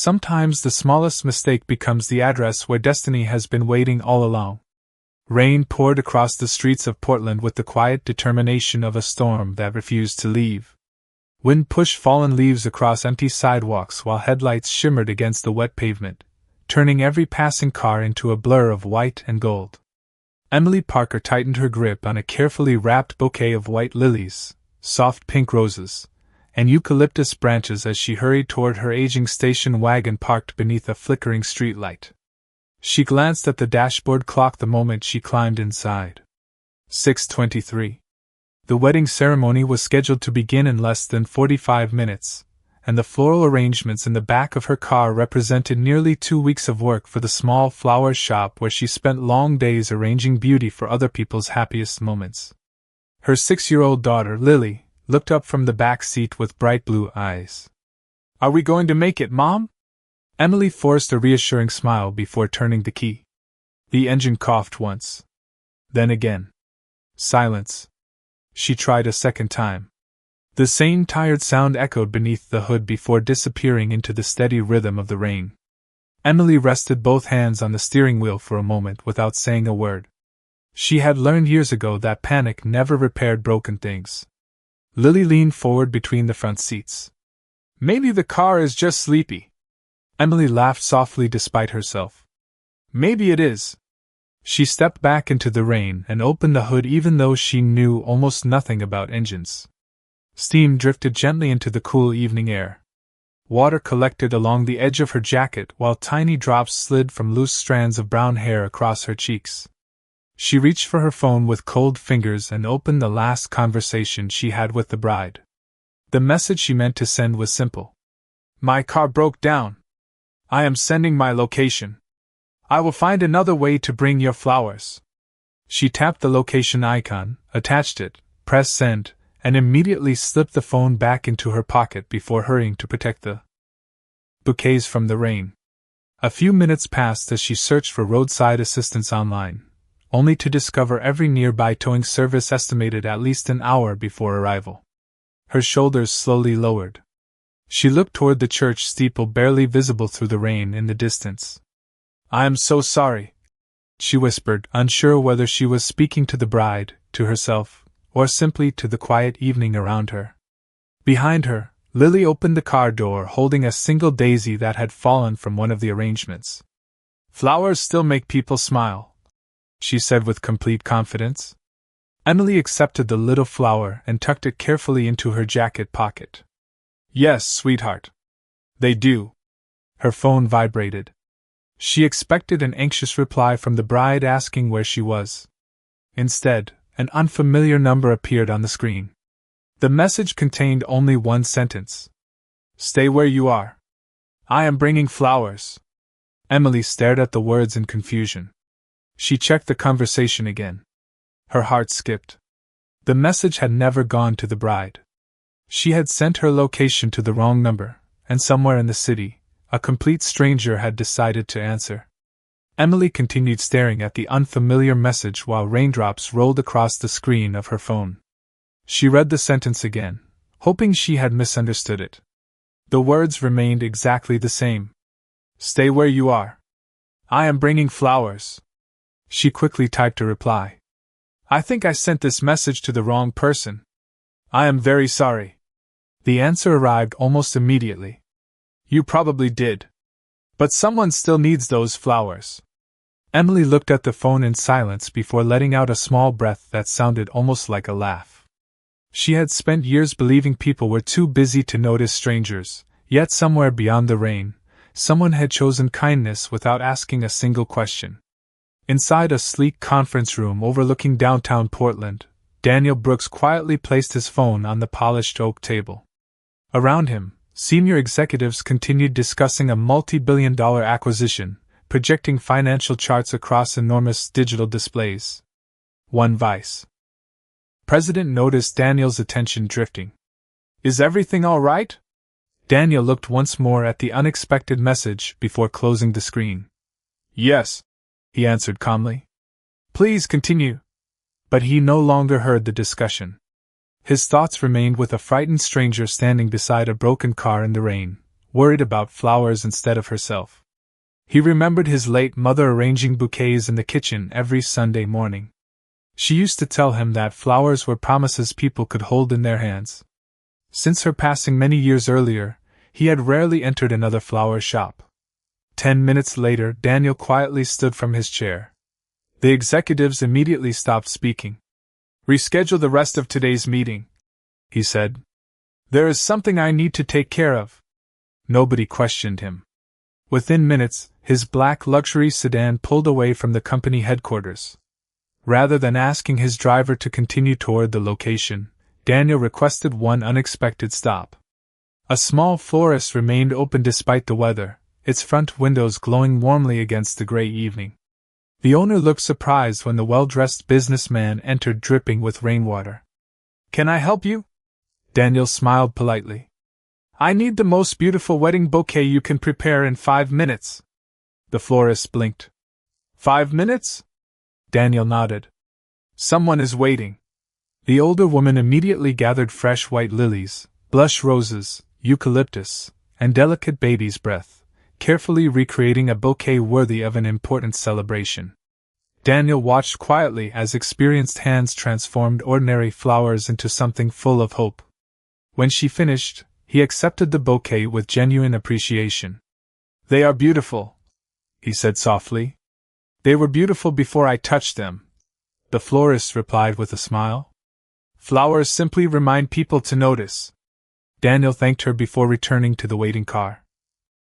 Sometimes the smallest mistake becomes the address where destiny has been waiting all along. Rain poured across the streets of Portland with the quiet determination of a storm that refused to leave. Wind pushed fallen leaves across empty sidewalks while headlights shimmered against the wet pavement, turning every passing car into a blur of white and gold. Emily Parker tightened her grip on a carefully wrapped bouquet of white lilies, soft pink roses, and eucalyptus branches as she hurried toward her aging station wagon parked beneath a flickering streetlight. She glanced at the dashboard clock the moment she climbed inside. 6:23. The wedding ceremony was scheduled to begin in less than 45 minutes, and the floral arrangements in the back of her car represented nearly 2 weeks of work for the small flower shop where she spent long days arranging beauty for other people's happiest moments. Her 6-year-old daughter, Lily, looked up from the back seat with bright blue eyes. "Are we going to make it, Mom?" Emily forced a reassuring smile before turning the key. The engine coughed once. Then again. Silence. She tried a second time. The same tired sound echoed beneath the hood before disappearing into the steady rhythm of the rain. Emily rested both hands on the steering wheel for a moment without saying a word. She had learned years ago that panic never repaired broken things. Lily leaned forward between the front seats. "Maybe the car is just sleepy." Emily laughed softly despite herself. "Maybe it is." She stepped back into the rain and opened the hood even though she knew almost nothing about engines. Steam drifted gently into the cool evening air. Water collected along the edge of her jacket while tiny drops slid from loose strands of brown hair across her cheeks. She reached for her phone with cold fingers and opened the last conversation she had with the bride. The message she meant to send was simple. "My car broke down. I am sending my location. I will find another way to bring your flowers." She tapped the location icon, attached it, pressed send, and immediately slipped the phone back into her pocket before hurrying to protect the bouquets from the rain. A few minutes passed as she searched for roadside assistance online, only to discover every nearby towing service estimated at least an hour before arrival. Her shoulders slowly lowered. She looked toward the church steeple barely visible through the rain in the distance. "I am so sorry," she whispered, unsure whether she was speaking to the bride, to herself, or simply to the quiet evening around her. Behind her, Lily opened the car door holding a single daisy that had fallen from one of the arrangements. "Flowers still make people smile," she said with complete confidence. Emily accepted the little flower and tucked it carefully into her jacket pocket. "Yes, sweetheart. They do." Her phone vibrated. She expected an anxious reply from the bride asking where she was. Instead, an unfamiliar number appeared on the screen. The message contained only one sentence. "Stay where you are. I am bringing flowers." Emily stared at the words in confusion. She checked the conversation again. Her heart skipped. The message had never gone to the bride. She had sent her location to the wrong number, and somewhere in the city, a complete stranger had decided to answer. Emily continued staring at the unfamiliar message while raindrops rolled across the screen of her phone. She read the sentence again, hoping she had misunderstood it. The words remained exactly the same. "Stay where you are. I am bringing flowers." She quickly typed a reply. "I think I sent this message to the wrong person. I am very sorry." The answer arrived almost immediately. "You probably did. But someone still needs those flowers." Emily looked at the phone in silence before letting out a small breath that sounded almost like a laugh. She had spent years believing people were too busy to notice strangers, yet somewhere beyond the rain, someone had chosen kindness without asking a single question. Inside a sleek conference room overlooking downtown Portland, Daniel Brooks quietly placed his phone on the polished oak table. Around him, senior executives continued discussing a multi-billion-dollar acquisition, projecting financial charts across enormous digital displays. One vice president noticed Daniel's attention drifting. "Is everything all right?" Daniel looked once more at the unexpected message before closing the screen. "Yes," he answered calmly. "Please continue." But he no longer heard the discussion. His thoughts remained with a frightened stranger standing beside a broken car in the rain, worried about flowers instead of herself. He remembered his late mother arranging bouquets in the kitchen every Sunday morning. She used to tell him that flowers were promises people could hold in their hands. Since her passing many years earlier, he had rarely entered another flower shop. 10 minutes later, Daniel quietly stood from his chair. The executives immediately stopped speaking. "Reschedule the rest of today's meeting," he said. "There is something I need to take care of." Nobody questioned him. Within minutes, his black luxury sedan pulled away from the company headquarters. Rather than asking his driver to continue toward the location, Daniel requested one unexpected stop. A small florist remained open despite the weather, its front windows glowing warmly against the gray evening. The owner looked surprised when the well-dressed businessman entered dripping with rainwater. "Can I help you?" Daniel smiled politely. "I need the most beautiful wedding bouquet you can prepare in 5 minutes." The florist blinked. 5 minutes? Daniel nodded. "Someone is waiting." The older woman immediately gathered fresh white lilies, blush roses, eucalyptus, and delicate baby's breath, carefully recreating a bouquet worthy of an important celebration. Daniel watched quietly as experienced hands transformed ordinary flowers into something full of hope. When she finished, he accepted the bouquet with genuine appreciation. "They are beautiful," he said softly. "They were beautiful before I touched them," the florist replied with a smile. "Flowers simply remind people to notice." Daniel thanked her before returning to the waiting car.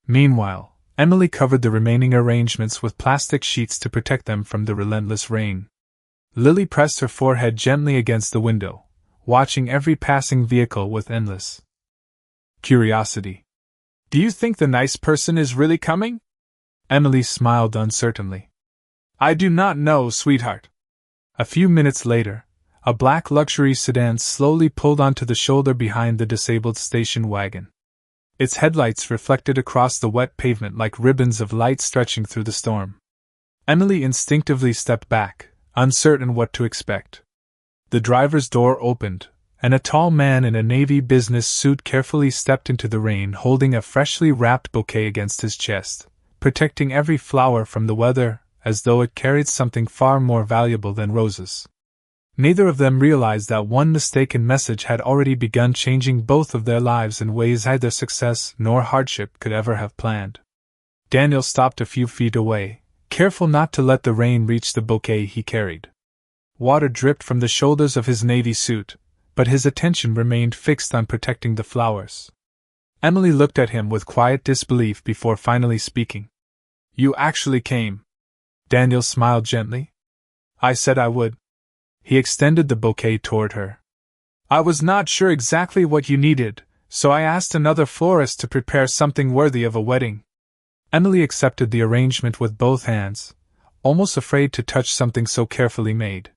Meanwhile, Emily covered the remaining arrangements with plastic sheets to protect them from the relentless rain. Lily pressed her forehead gently against the window, watching every passing vehicle with endless curiosity. "Do you think the nice person is really coming?" Emily smiled uncertainly. "I do not know, sweetheart." A few minutes later, a black luxury sedan slowly pulled onto the shoulder behind the disabled station wagon. Its headlights reflected across the wet pavement like ribbons of light stretching through the storm. Emily instinctively stepped back, uncertain what to expect. The driver's door opened, and a tall man in a navy business suit carefully stepped into the rain holding a freshly wrapped bouquet against his chest, protecting every flower from the weather as though it carried something far more valuable than roses. Neither of them realized that one mistaken message had already begun changing both of their lives in ways neither success nor hardship could ever have planned. Daniel stopped a few feet away, careful not to let the rain reach the bouquet he carried. Water dripped from the shoulders of his navy suit, but his attention remained fixed on protecting the flowers. Emily looked at him with quiet disbelief before finally speaking. "You actually came." Daniel smiled gently. "I said I would." He extended the bouquet toward her. "I was not sure exactly what you needed, so I asked another florist to prepare something worthy of a wedding." Emily accepted the arrangement with both hands, almost afraid to touch something so carefully made.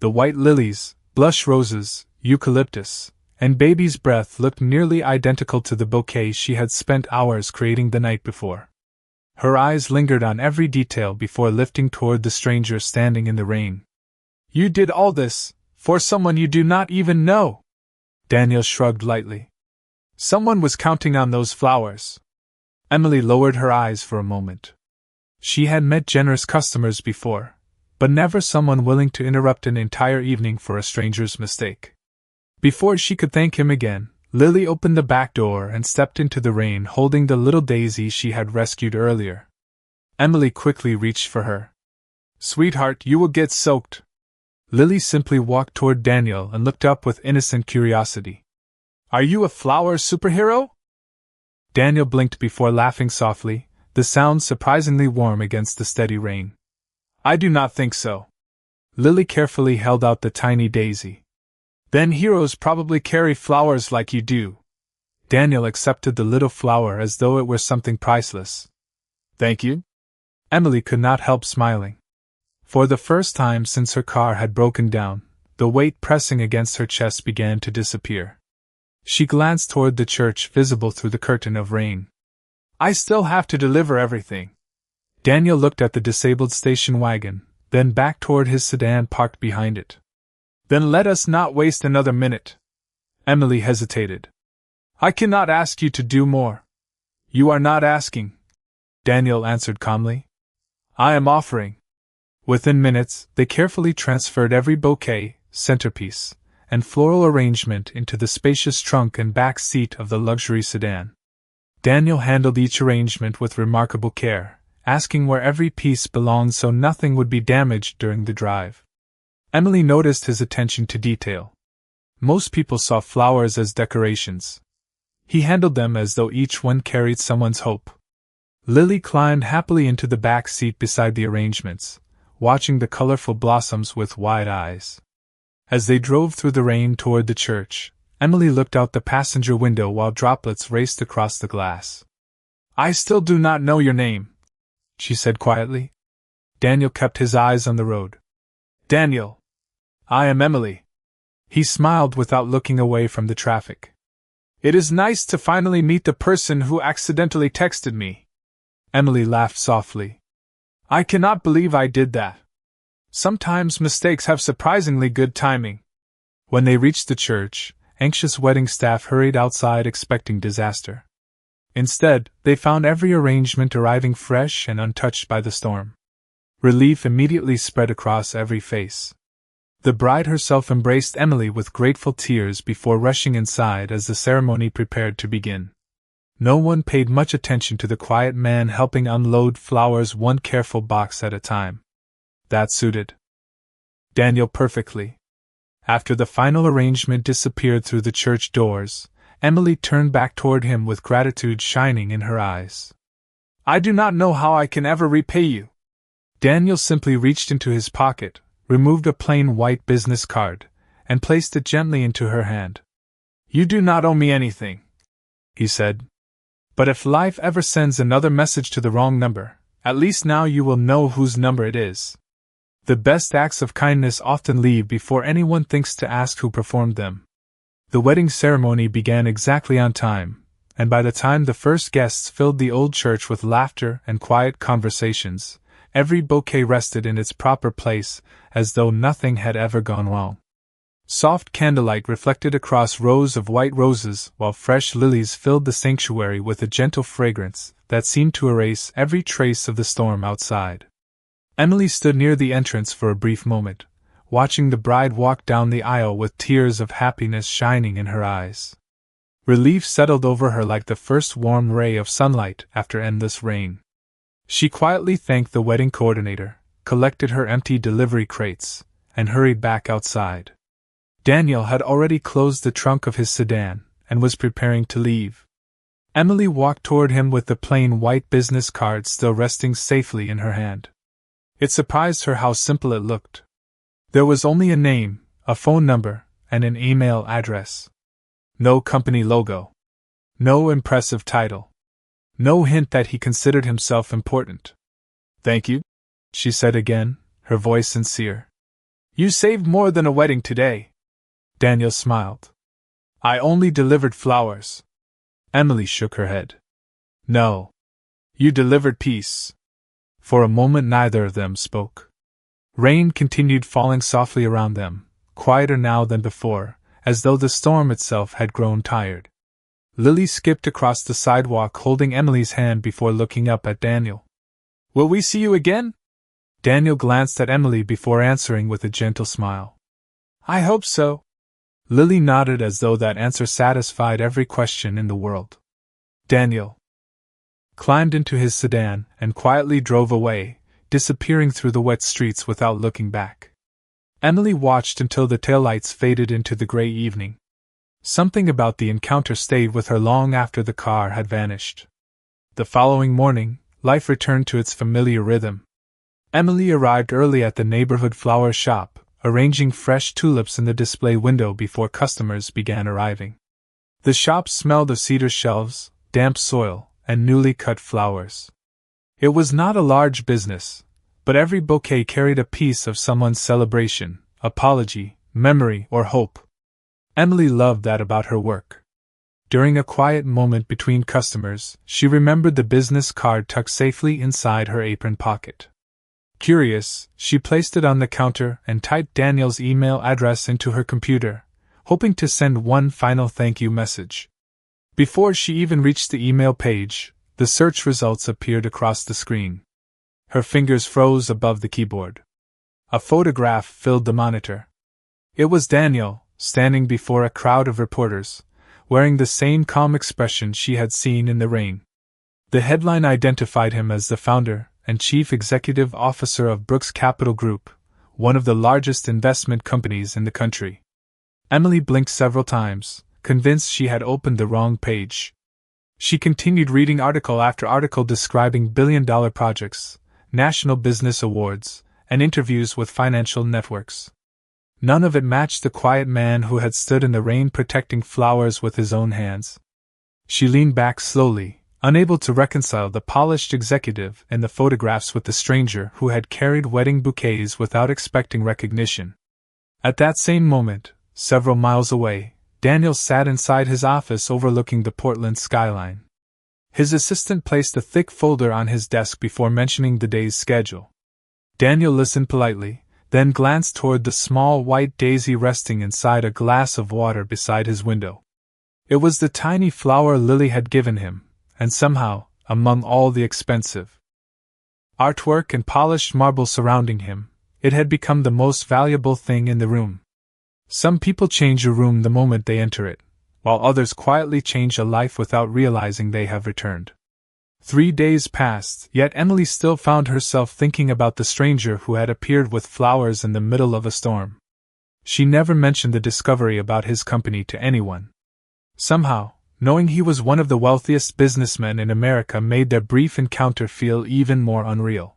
The white lilies, blush roses, eucalyptus, and baby's breath looked nearly identical to the bouquet she had spent hours creating the night before. Her eyes lingered on every detail before lifting toward the stranger standing in the rain. "You did all this, for someone you do not even know?" Daniel shrugged lightly. "Someone was counting on those flowers." Emily lowered her eyes for a moment. She had met generous customers before, but never someone willing to interrupt an entire evening for a stranger's mistake. Before she could thank him again, Lily opened the back door and stepped into the rain holding the little daisy she had rescued earlier. Emily quickly reached for her. "Sweetheart, you will get soaked." Lily simply walked toward Daniel and looked up with innocent curiosity. "Are you a flower superhero?" Daniel blinked before laughing softly, the sound surprisingly warm against the steady rain. "I do not think so." Lily carefully held out the tiny daisy. "Then heroes probably carry flowers like you do." Daniel accepted the little flower as though it were something priceless. "Thank you." Emily could not help smiling. For the first time since her car had broken down, the weight pressing against her chest began to disappear. She glanced toward the church visible through the curtain of rain. "I still have to deliver everything." Daniel looked at the disabled station wagon, then back toward his sedan parked behind it. "Then let us not waste another minute." Emily hesitated. "I cannot ask you to do more." You are not asking, Daniel answered calmly. I am offering. Within minutes, they carefully transferred every bouquet, centerpiece, and floral arrangement into the spacious trunk and back seat of the luxury sedan. Daniel handled each arrangement with remarkable care, asking where every piece belonged so nothing would be damaged during the drive. Emily noticed his attention to detail. Most people saw flowers as decorations. He handled them as though each one carried someone's hope. Lily climbed happily into the back seat beside the arrangements, watching the colorful blossoms with wide eyes. As they drove through the rain toward the church, Emily looked out the passenger window while droplets raced across the glass. I still do not know your name, she said quietly. Daniel kept his eyes on the road. Daniel. I am Emily. He smiled without looking away from the traffic. It is nice to finally meet the person who accidentally texted me. Emily laughed softly. I cannot believe I did that. Sometimes mistakes have surprisingly good timing. When they reached the church, anxious wedding staff hurried outside expecting disaster. Instead, they found every arrangement arriving fresh and untouched by the storm. Relief immediately spread across every face. The bride herself embraced Emily with grateful tears before rushing inside as the ceremony prepared to begin. No one paid much attention to the quiet man helping unload flowers one careful box at a time. That suited Daniel perfectly. After the final arrangement disappeared through the church doors, Emily turned back toward him with gratitude shining in her eyes. I do not know how I can ever repay you. Daniel simply reached into his pocket, removed a plain white business card, and placed it gently into her hand. You do not owe me anything, he said. But if life ever sends another message to the wrong number, at least now you will know whose number it is. The best acts of kindness often leave before anyone thinks to ask who performed them. The wedding ceremony began exactly on time, and by the time the first guests filled the old church with laughter and quiet conversations, every bouquet rested in its proper place, as though nothing had ever gone wrong. Soft candlelight reflected across rows of white roses, while fresh lilies filled the sanctuary with a gentle fragrance that seemed to erase every trace of the storm outside. Emily stood near the entrance for a brief moment, watching the bride walk down the aisle with tears of happiness shining in her eyes. Relief settled over her like the first warm ray of sunlight after endless rain. She quietly thanked the wedding coordinator, collected her empty delivery crates, and hurried back outside. Daniel had already closed the trunk of his sedan and was preparing to leave. Emily walked toward him with the plain white business card still resting safely in her hand. It surprised her how simple it looked. There was only a name, a phone number, and an email address. No company logo. No impressive title. No hint that he considered himself important. Thank you, she said again, her voice sincere. You saved more than a wedding today. Daniel smiled. I only delivered flowers. Emily shook her head. No. You delivered peace. For a moment neither of them spoke. Rain continued falling softly around them, quieter now than before, as though the storm itself had grown tired. Lily skipped across the sidewalk holding Emily's hand before looking up at Daniel. Will we see you again? Daniel glanced at Emily before answering with a gentle smile. I hope so. Lily nodded as though that answer satisfied every question in the world. Daniel climbed into his sedan and quietly drove away, disappearing through the wet streets without looking back. Emily watched until the taillights faded into the gray evening. Something about the encounter stayed with her long after the car had vanished. The following morning, life returned to its familiar rhythm. Emily arrived early at the neighborhood flower shop, arranging fresh tulips in the display window before customers began arriving. The shop smelled of cedar shelves, damp soil, and newly cut flowers. It was not a large business, but every bouquet carried a piece of someone's celebration, apology, memory, or hope. Emily loved that about her work. During a quiet moment between customers, she remembered the business card tucked safely inside her apron pocket. Curious, she placed it on the counter and typed Daniel's email address into her computer, hoping to send one final thank you message. Before she even reached the email page, The search results appeared across the screen. Her fingers froze above the keyboard. A photograph filled the monitor. It was Daniel, standing before a crowd of reporters, wearing the same calm expression she had seen in the rain. The headline identified him as the founder and chief executive officer of Brooks Capital Group, one of the largest investment companies in the country. Emily blinked several times, convinced she had opened the wrong page. She continued reading article after article describing billion-dollar projects, national business awards, and interviews with financial networks. None of it matched the quiet man who had stood in the rain protecting flowers with his own hands. She leaned back slowly, unable to reconcile the polished executive in the photographs with the stranger who had carried wedding bouquets without expecting recognition. At that same moment, several miles away, Daniel sat inside his office overlooking the Portland skyline. His assistant placed a thick folder on his desk before mentioning the day's schedule. Daniel listened politely, then glanced toward the small white daisy resting inside a glass of water beside his window. It was the tiny flower Lily had given him, and somehow, among all the expensive artwork and polished marble surrounding him, it had become the most valuable thing in the room. Some people change a room the moment they enter it, while others quietly change a life without realizing they have returned. 3 days passed, yet Emily still found herself thinking about the stranger who had appeared with flowers in the middle of a storm. She never mentioned the discovery about his company to anyone. Somehow, knowing he was one of the wealthiest businessmen in America made their brief encounter feel even more unreal.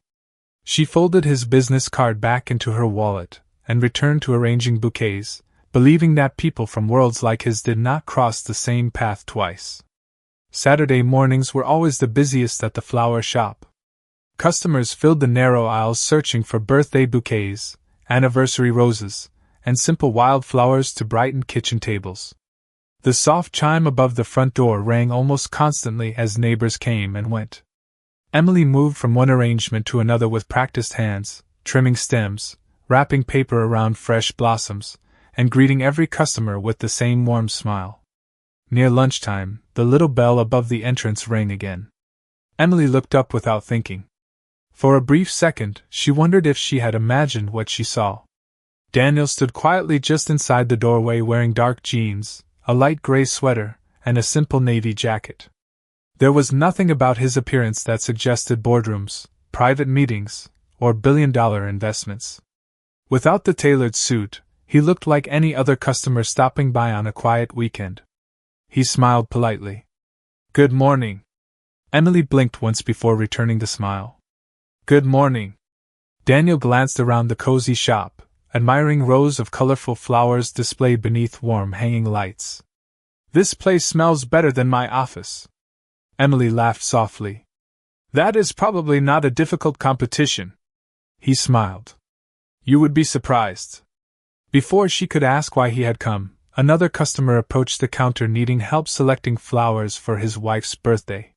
She folded his business card back into her wallet and returned to arranging bouquets, believing that people from worlds like his did not cross the same path twice. Saturday mornings were always the busiest at the flower shop. Customers filled the narrow aisles searching for birthday bouquets, anniversary roses, and simple wildflowers to brighten kitchen tables. The soft chime above the front door rang almost constantly as neighbors came and went. Emily moved from one arrangement to another with practiced hands, trimming stems, wrapping paper around fresh blossoms, and greeting every customer with the same warm smile. Near lunchtime, the little bell above the entrance rang again. Emily looked up without thinking. For a brief second, she wondered if she had imagined what she saw. Daniel stood quietly just inside the doorway wearing dark jeans, a light gray sweater, and a simple navy jacket. There was nothing about his appearance that suggested boardrooms, private meetings, or billion-dollar investments. Without the tailored suit, he looked like any other customer stopping by on a quiet weekend. He smiled politely. "Good morning." Emily blinked once before returning the smile. "Good morning." Daniel glanced around the cozy shop, admiring rows of colorful flowers displayed beneath warm hanging lights. "This place smells better than my office." Emily laughed softly. "That is probably not a difficult competition." He smiled. "You would be surprised." Before she could ask why he had come, another customer approached the counter needing help selecting flowers for his wife's birthday.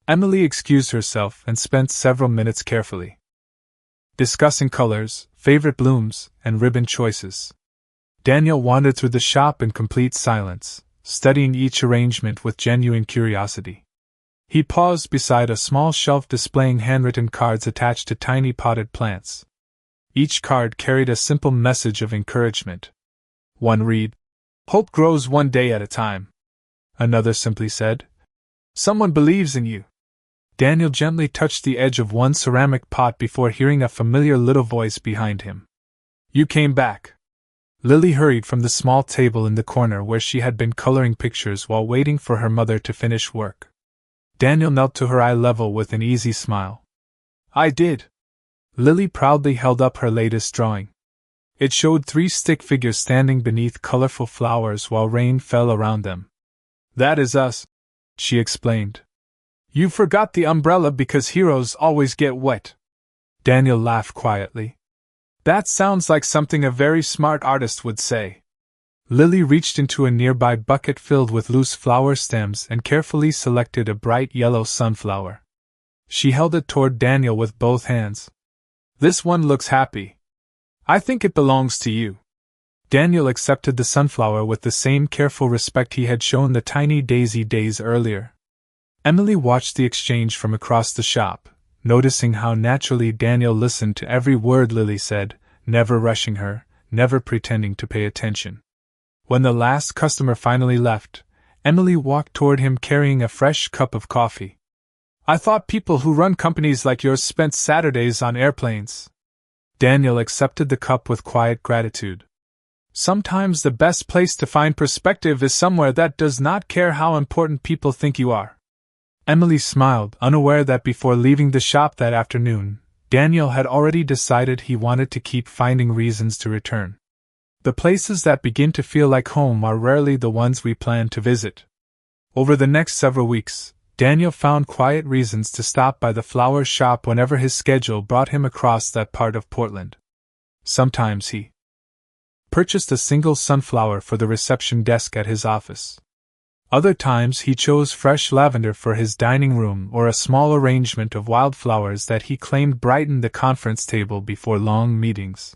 Emily excused herself and spent several minutes carefully discussing colors, favorite blooms, and ribbon choices. Daniel wandered through the shop in complete silence, studying each arrangement with genuine curiosity. He paused beside a small shelf displaying handwritten cards attached to tiny potted plants. Each card carried a simple message of encouragement. One read, "Hope grows one day at a time." Another simply said, "Someone believes in you." Daniel gently touched the edge of one ceramic pot before hearing a familiar little voice behind him. "You came back." Lily hurried from the small table in the corner where she had been coloring pictures while waiting for her mother to finish work. Daniel knelt to her eye level with an easy smile. "I did." Lily proudly held up her latest drawing. It showed 3 stick figures standing beneath colorful flowers while rain fell around them. "That is us," she explained. "You forgot the umbrella because heroes always get wet." Daniel laughed quietly. "That sounds like something a very smart artist would say." Lily reached into a nearby bucket filled with loose flower stems and carefully selected a bright yellow sunflower. She held it toward Daniel with both hands. "This one looks happy. I think it belongs to you." Daniel accepted the sunflower with the same careful respect he had shown the tiny daisy days earlier. Emily watched the exchange from across the shop, noticing how naturally Daniel listened to every word Lily said, never rushing her, never pretending to pay attention. When the last customer finally left, Emily walked toward him carrying a fresh cup of coffee. "I thought people who run companies like yours spent Saturdays on airplanes." Daniel accepted the cup with quiet gratitude. "Sometimes the best place to find perspective is somewhere that does not care how important people think you are." Emily smiled, unaware that before leaving the shop that afternoon, Daniel had already decided he wanted to keep finding reasons to return. The places that begin to feel like home are rarely the ones we plan to visit. Over the next several weeks, Daniel found quiet reasons to stop by the flower shop whenever his schedule brought him across that part of Portland. Sometimes he purchased a single sunflower for the reception desk at his office. Other times he chose fresh lavender for his dining room or a small arrangement of wildflowers that he claimed brightened the conference table before long meetings.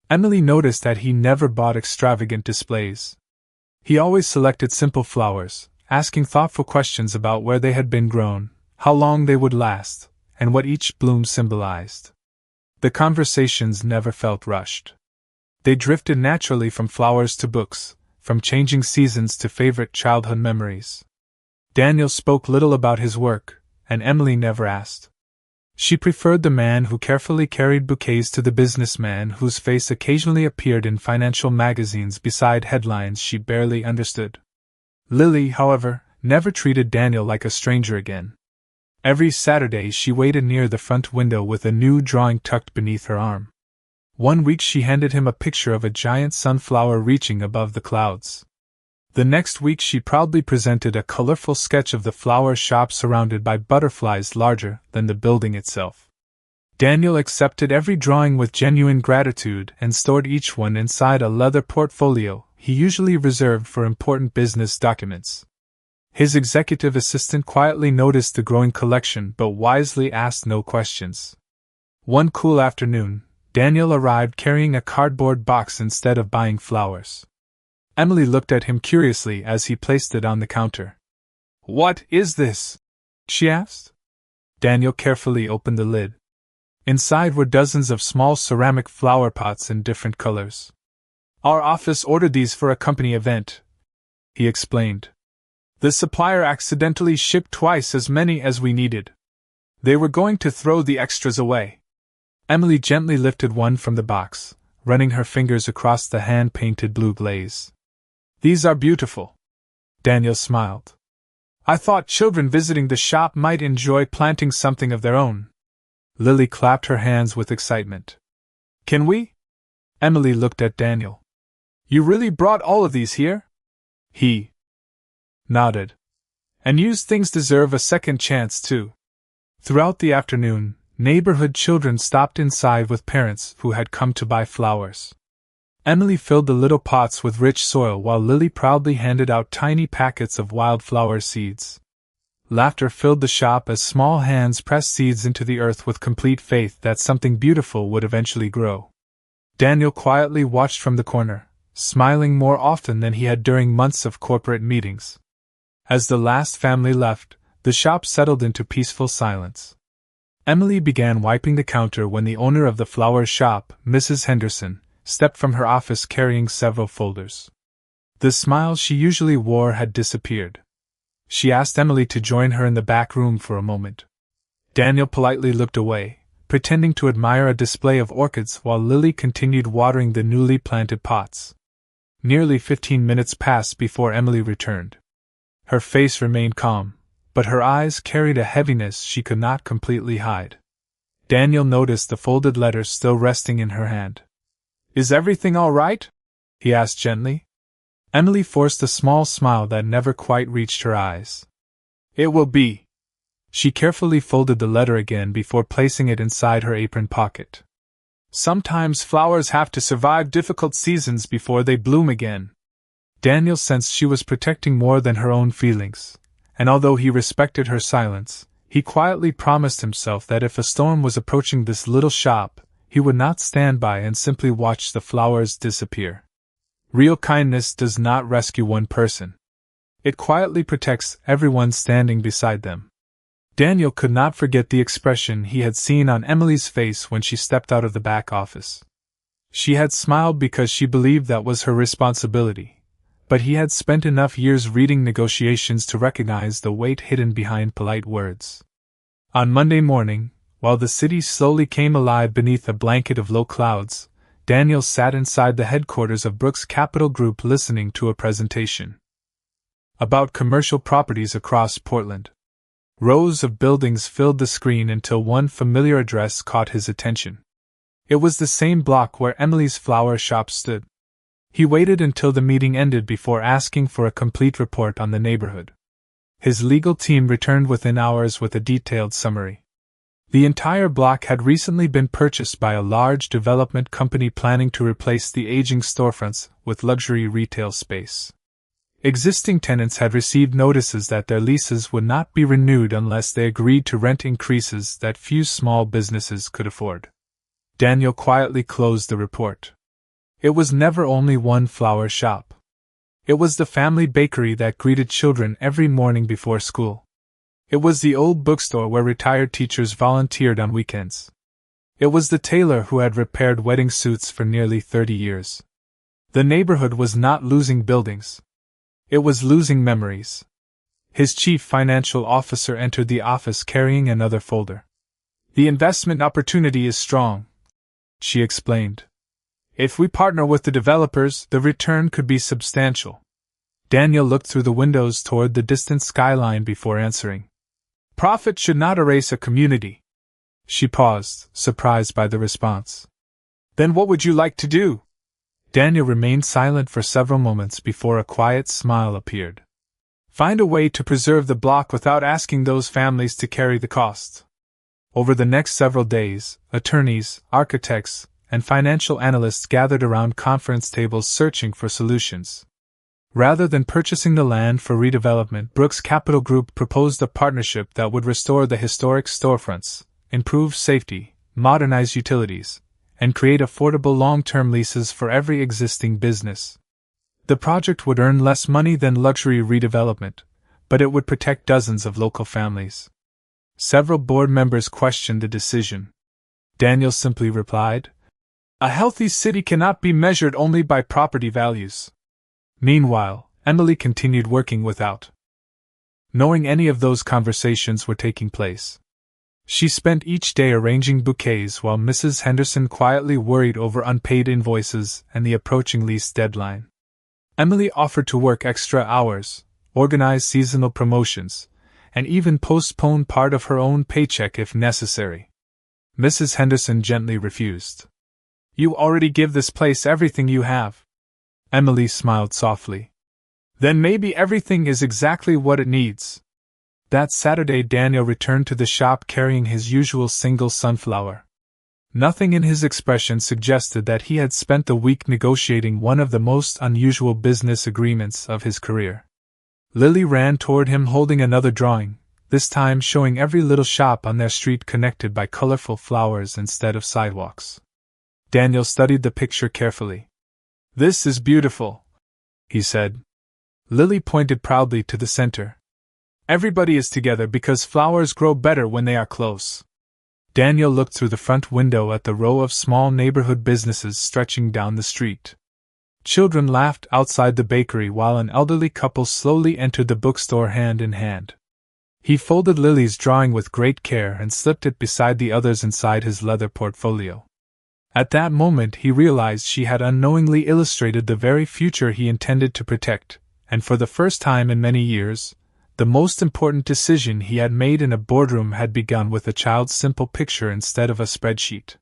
Emily noticed that he never bought extravagant displays. He always selected simple flowers, asking thoughtful questions about where they had been grown, how long they would last, and what each bloom symbolized. The conversations never felt rushed. They drifted naturally from flowers to books, from changing seasons to favorite childhood memories. Daniel spoke little about his work, and Emily never asked. She preferred the man who carefully carried bouquets to the businessman whose face occasionally appeared in financial magazines beside headlines she barely understood. Lily, however, never treated Daniel like a stranger again. Every Saturday she waited near the front window with a new drawing tucked beneath her arm. One week she handed him a picture of a giant sunflower reaching above the clouds. The next week she proudly presented a colorful sketch of the flower shop surrounded by butterflies larger than the building itself. Daniel accepted every drawing with genuine gratitude and stored each one inside a leather portfolio he usually reserved for important business documents. His executive assistant quietly noticed the growing collection but wisely asked no questions. One cool afternoon, Daniel arrived carrying a cardboard box instead of buying flowers. Emily looked at him curiously as he placed it on the counter. "What is this?" she asked. Daniel carefully opened the lid. Inside were dozens of small ceramic flower pots in different colors. "Our office ordered these for a company event," he explained. "The supplier accidentally shipped twice as many as we needed. They were going to throw the extras away." Emily gently lifted one from the box, running her fingers across the hand-painted blue glaze. "These are beautiful." Daniel smiled. "I thought children visiting the shop might enjoy planting something of their own." Lily clapped her hands with excitement. "Can we?" Emily looked at Daniel. "You really brought all of these here?" He nodded. "And used things deserve a second chance, too." Throughout the afternoon, neighborhood children stopped inside with parents who had come to buy flowers. Emily filled the little pots with rich soil while Lily proudly handed out tiny packets of wildflower seeds. Laughter filled the shop as small hands pressed seeds into the earth with complete faith that something beautiful would eventually grow. Daniel quietly watched from the corner, smiling more often than he had during months of corporate meetings. As the last family left, the shop settled into peaceful silence. Emily began wiping the counter when the owner of the flower shop, Mrs. Henderson, stepped from her office carrying several folders. The smile she usually wore had disappeared. She asked Emily to join her in the back room for a moment. Daniel politely looked away, pretending to admire a display of orchids while Lily continued watering the newly planted pots. Nearly 15 minutes passed before Emily returned. Her face remained calm, but her eyes carried a heaviness she could not completely hide. Daniel noticed the folded letters still resting in her hand. "Is everything all right?" he asked gently. Emily forced a small smile that never quite reached her eyes. "It will be." She carefully folded the letter again before placing it inside her apron pocket. "Sometimes flowers have to survive difficult seasons before they bloom again." Daniel sensed she was protecting more than her own feelings, and although he respected her silence, he quietly promised himself that if a storm was approaching this little shop, he would not stand by and simply watch the flowers disappear. Real kindness does not rescue one person. It quietly protects everyone standing beside them. Daniel could not forget the expression he had seen on Emily's face when she stepped out of the back office. She had smiled because she believed that was her responsibility, but he had spent enough years reading negotiations to recognize the weight hidden behind polite words. On Monday morning, while the city slowly came alive beneath a blanket of low clouds, Daniel sat inside the headquarters of Brooks Capital Group listening to a presentation about commercial properties across Portland. Rows of buildings filled the screen until one familiar address caught his attention. It was the same block where Emily's flower shop stood. He waited until the meeting ended before asking for a complete report on the neighborhood. His legal team returned within hours with a detailed summary. The entire block had recently been purchased by a large development company planning to replace the aging storefronts with luxury retail space. Existing tenants had received notices that their leases would not be renewed unless they agreed to rent increases that few small businesses could afford. Daniel quietly closed the report. It was never only one flower shop. It was the family bakery that greeted children every morning before school. It was the old bookstore where retired teachers volunteered on weekends. It was the tailor who had repaired wedding suits for nearly 30 years. The neighborhood was not losing buildings. It was losing memories. His chief financial officer entered the office carrying another folder. "The investment opportunity is strong," she explained. "If we partner with the developers, the return could be substantial." Daniel looked through the windows toward the distant skyline before answering. "Profit should not erase a community." She paused, surprised by the response. "Then what would you like to do?" Daniel remained silent for several moments before a quiet smile appeared. "Find a way to preserve the block without asking those families to carry the cost." Over the next several days, attorneys, architects, and financial analysts gathered around conference tables searching for solutions. Rather than purchasing the land for redevelopment, Brooks Capital Group proposed a partnership that would restore the historic storefronts, improve safety, modernize utilities, and create affordable long-term leases for every existing business. The project would earn less money than luxury redevelopment, but it would protect dozens of local families. Several board members questioned the decision. Daniel simply replied, "A healthy city cannot be measured only by property values." Meanwhile, Emily continued working without knowing any of those conversations were taking place. She spent each day arranging bouquets while Mrs. Henderson quietly worried over unpaid invoices and the approaching lease deadline. Emily offered to work extra hours, organize seasonal promotions, and even postpone part of her own paycheck if necessary. Mrs. Henderson gently refused. "You already give this place everything you have." Emily smiled softly. "Then maybe everything is exactly what it needs." That Saturday Daniel returned to the shop carrying his usual single sunflower. Nothing in his expression suggested that he had spent the week negotiating one of the most unusual business agreements of his career. Lily ran toward him holding another drawing, this time showing every little shop on their street connected by colorful flowers instead of sidewalks. Daniel studied the picture carefully. "This is beautiful," he said. Lily pointed proudly to the center. "Everybody is together because flowers grow better when they are close." Daniel looked through the front window at the row of small neighborhood businesses stretching down the street. Children laughed outside the bakery while an elderly couple slowly entered the bookstore hand in hand. He folded Lily's drawing with great care and slipped it beside the others inside his leather portfolio. At that moment he realized she had unknowingly illustrated the very future he intended to protect, and for the first time in many years, the most important decision he had made in a boardroom had begun with a child's simple picture instead of a spreadsheet.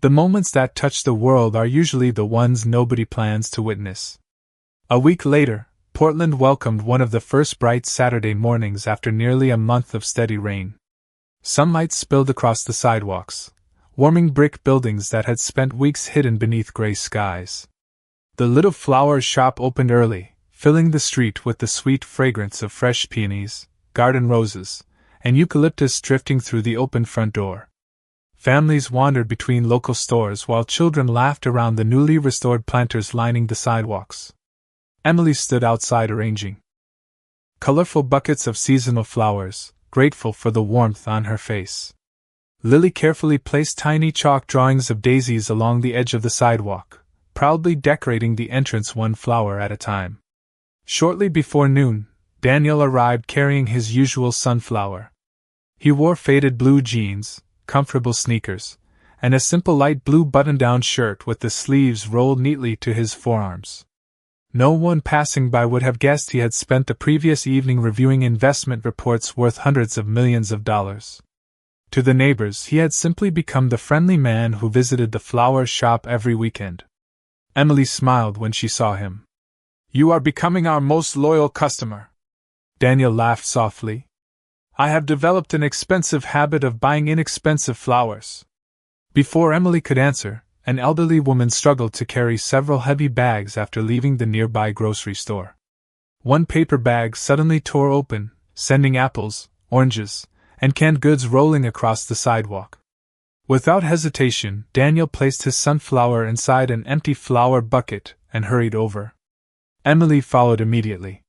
The moments that touch the world are usually the ones nobody plans to witness. A week later, Portland welcomed one of the first bright Saturday mornings after nearly a month of steady rain. Sunlight spilled across the sidewalks, warming brick buildings that had spent weeks hidden beneath gray skies. The little flower shop opened early, filling the street with the sweet fragrance of fresh peonies, garden roses, and eucalyptus drifting through the open front door. Families wandered between local stores while children laughed around the newly restored planters lining the sidewalks. Emily stood outside arranging colorful buckets of seasonal flowers, grateful for the warmth on her face. Lily carefully placed tiny chalk drawings of daisies along the edge of the sidewalk, proudly decorating the entrance one flower at a time. Shortly before noon, Daniel arrived carrying his usual sunflower. He wore faded blue jeans, comfortable sneakers, and a simple light blue button-down shirt with the sleeves rolled neatly to his forearms. No one passing by would have guessed he had spent the previous evening reviewing investment reports worth hundreds of millions of dollars. To the neighbors, he had simply become the friendly man who visited the flower shop every weekend. Emily smiled when she saw him. "You are becoming our most loyal customer." Daniel laughed softly. "I have developed an expensive habit of buying inexpensive flowers." Before Emily could answer, an elderly woman struggled to carry several heavy bags after leaving the nearby grocery store. One paper bag suddenly tore open, sending apples, oranges, and canned goods rolling across the sidewalk. Without hesitation, Daniel placed his sunflower inside an empty flower bucket and hurried over. Emily followed immediately.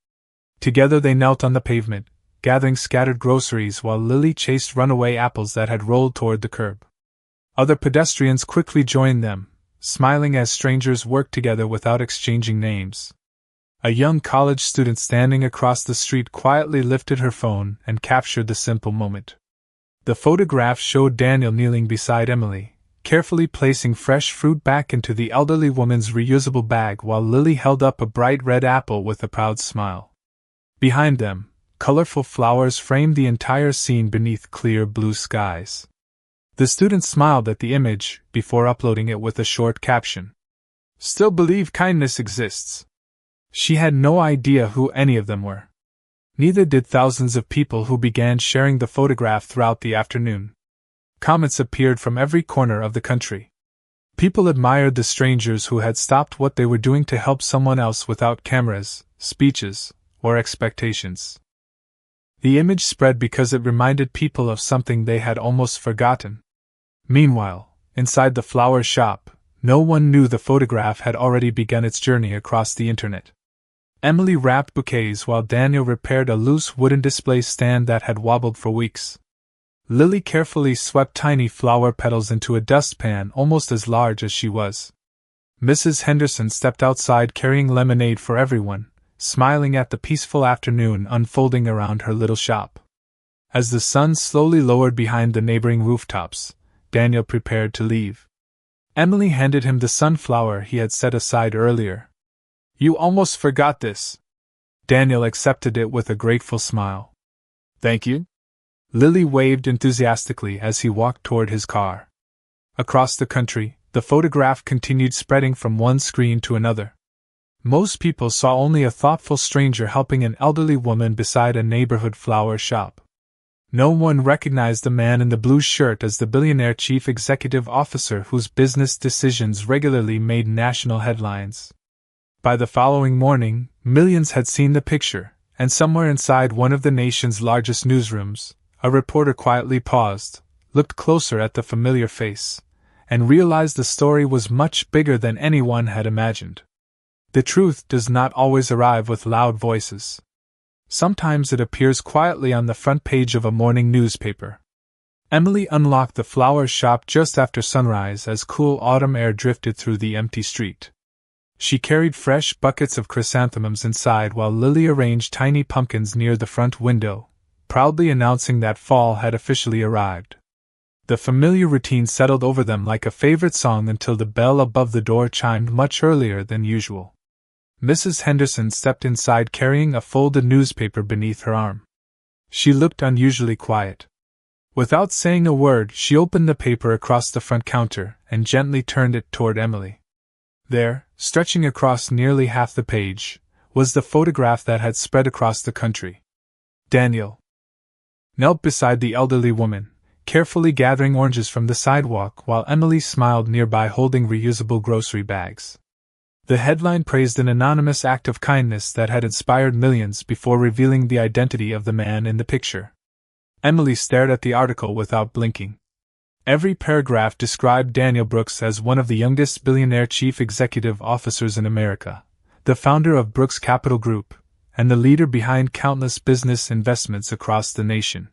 Together they knelt on the pavement, gathering scattered groceries while Lily chased runaway apples that had rolled toward the curb. Other pedestrians quickly joined them, smiling as strangers worked together without exchanging names. A young college student standing across the street quietly lifted her phone and captured the simple moment. The photograph showed Daniel kneeling beside Emily, carefully placing fresh fruit back into the elderly woman's reusable bag while Lily held up a bright red apple with a proud smile. Behind them, colorful flowers framed the entire scene beneath clear blue skies. The student smiled at the image before uploading it with a short caption. "Still believe kindness exists." She had no idea who any of them were. Neither did thousands of people who began sharing the photograph throughout the afternoon. Comments appeared from every corner of the country. People admired the strangers who had stopped what they were doing to help someone else without cameras, speeches, or expectations. The image spread because it reminded people of something they had almost forgotten. Meanwhile, inside the flower shop, no one knew the photograph had already begun its journey across the internet. Emily wrapped bouquets while Daniel repaired a loose wooden display stand that had wobbled for weeks. Lily carefully swept tiny flower petals into a dustpan almost as large as she was. Mrs. Henderson stepped outside carrying lemonade for everyone, smiling at the peaceful afternoon unfolding around her little shop. As the sun slowly lowered behind the neighboring rooftops, Daniel prepared to leave. Emily handed him the sunflower he had set aside earlier. "You almost forgot this." Daniel accepted it with a grateful smile. "Thank you." Lily waved enthusiastically as he walked toward his car. Across the country, the photograph continued spreading from one screen to another. Most people saw only a thoughtful stranger helping an elderly woman beside a neighborhood flower shop. No one recognized the man in the blue shirt as the billionaire chief executive officer whose business decisions regularly made national headlines. By the following morning, millions had seen the picture, and somewhere inside one of the nation's largest newsrooms, a reporter quietly paused, looked closer at the familiar face, and realized the story was much bigger than anyone had imagined. The truth does not always arrive with loud voices. Sometimes it appears quietly on the front page of a morning newspaper. Emily unlocked the flower shop just after sunrise as cool autumn air drifted through the empty street. She carried fresh buckets of chrysanthemums inside while Lily arranged tiny pumpkins near the front window, proudly announcing that fall had officially arrived. The familiar routine settled over them like a favorite song until the bell above the door chimed much earlier than usual. Mrs. Henderson stepped inside carrying a folded newspaper beneath her arm. She looked unusually quiet. Without saying a word, she opened the paper across the front counter and gently turned it toward Emily. There, stretching across nearly half the page, was the photograph that had spread across the country. Daniel knelt beside the elderly woman, carefully gathering oranges from the sidewalk while Emily smiled nearby holding reusable grocery bags. The headline praised an anonymous act of kindness that had inspired millions before revealing the identity of the man in the picture. Emily stared at the article without blinking. Every paragraph described Daniel Brooks as one of the youngest billionaire chief executive officers in America, the founder of Brooks Capital Group, and the leader behind countless business investments across the nation.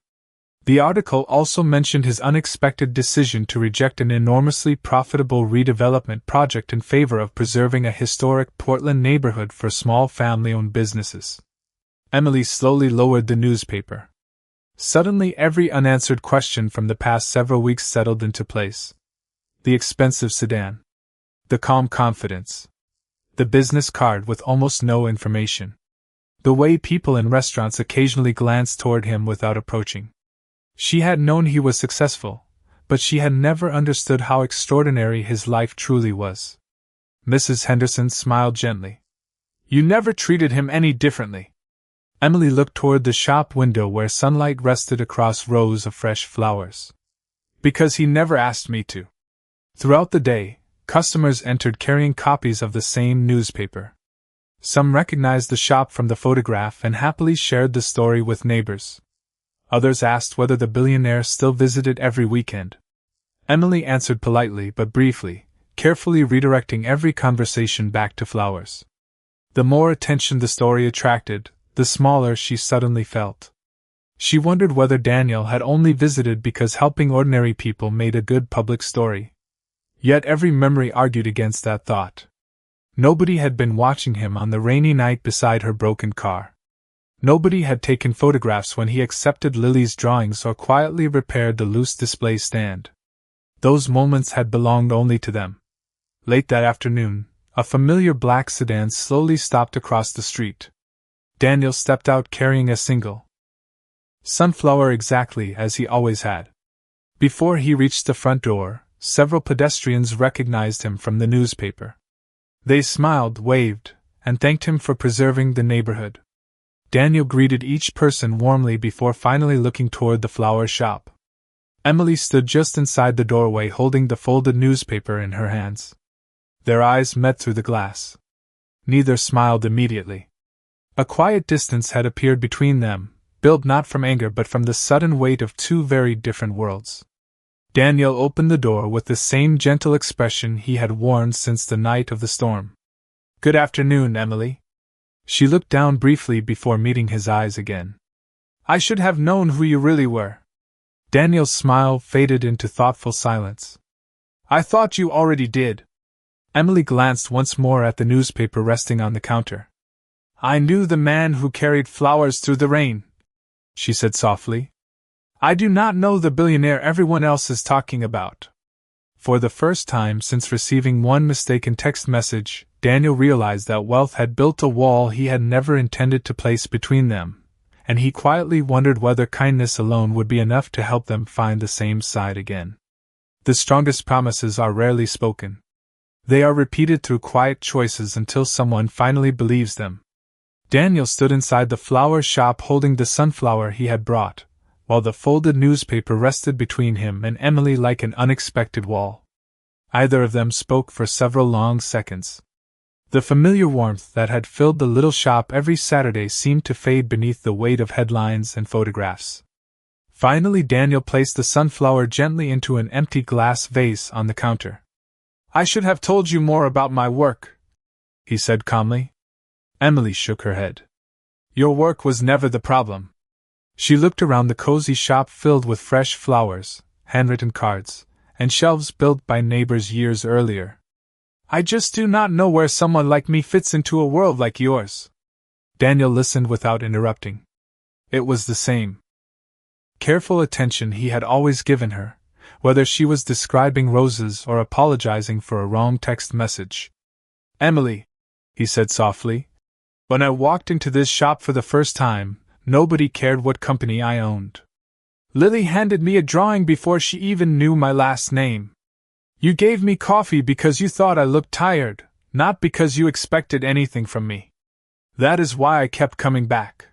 The article also mentioned his unexpected decision to reject an enormously profitable redevelopment project in favor of preserving a historic Portland neighborhood for small family-owned businesses. Emily slowly lowered the newspaper. Suddenly, every unanswered question from the past several weeks settled into place. The expensive sedan. The calm confidence. The business card with almost no information. The way people in restaurants occasionally glanced toward him without approaching. She had known he was successful, but she had never understood how extraordinary his life truly was. Mrs. Henderson smiled gently. "You never treated him any differently." Emily looked toward the shop window where sunlight rested across rows of fresh flowers. "Because he never asked me to." Throughout the day, customers entered carrying copies of the same newspaper. Some recognized the shop from the photograph and happily shared the story with neighbors. Others asked whether the billionaire still visited every weekend. Emily answered politely but briefly, carefully redirecting every conversation back to flowers. The more attention the story attracted, the smaller she suddenly felt. She wondered whether Daniel had only visited because helping ordinary people made a good public story. Yet every memory argued against that thought. Nobody had been watching him on the rainy night beside her broken car. Nobody had taken photographs when he accepted Lily's drawings or quietly repaired the loose display stand. Those moments had belonged only to them. Late that afternoon, a familiar black sedan slowly stopped across the street. Daniel stepped out carrying a single sunflower exactly as he always had. Before he reached the front door, several pedestrians recognized him from the newspaper. They smiled, waved, and thanked him for preserving the neighborhood. Daniel greeted each person warmly before finally looking toward the flower shop. Emily stood just inside the doorway holding the folded newspaper in her hands. Their eyes met through the glass. Neither smiled immediately. A quiet distance had appeared between them, built not from anger but from the sudden weight of two very different worlds. Daniel opened the door with the same gentle expression he had worn since the night of the storm. "Good afternoon, Emily." She looked down briefly before meeting his eyes again. "I should have known who you really were." Daniel's smile faded into thoughtful silence. "I thought you already did." Emily glanced once more at the newspaper resting on the counter. "I knew the man who carried flowers through the rain," she said softly. "I do not know the billionaire everyone else is talking about." For the first time since receiving one mistaken text message, Daniel realized that wealth had built a wall he had never intended to place between them, and he quietly wondered whether kindness alone would be enough to help them find the same side again. The strongest promises are rarely spoken. They are repeated through quiet choices until someone finally believes them. Daniel stood inside the flower shop holding the sunflower he had brought, while the folded newspaper rested between him and Emily like an unexpected wall. Either of them spoke for several long seconds. The familiar warmth that had filled the little shop every Saturday seemed to fade beneath the weight of headlines and photographs. Finally, Daniel placed the sunflower gently into an empty glass vase on the counter. "I should have told you more about my work," he said calmly. Emily shook her head. "Your work was never the problem." She looked around the cozy shop filled with fresh flowers, handwritten cards, and shelves built by neighbors years earlier. "I just do not know where someone like me fits into a world like yours." Daniel listened without interrupting. It was the same careful attention he had always given her, whether she was describing roses or apologizing for a wrong text message. "Emily," he said softly, "when I walked into this shop for the first time, nobody cared what company I owned. Lily handed me a drawing before she even knew my last name. You gave me coffee because you thought I looked tired, not because you expected anything from me. That is why I kept coming back."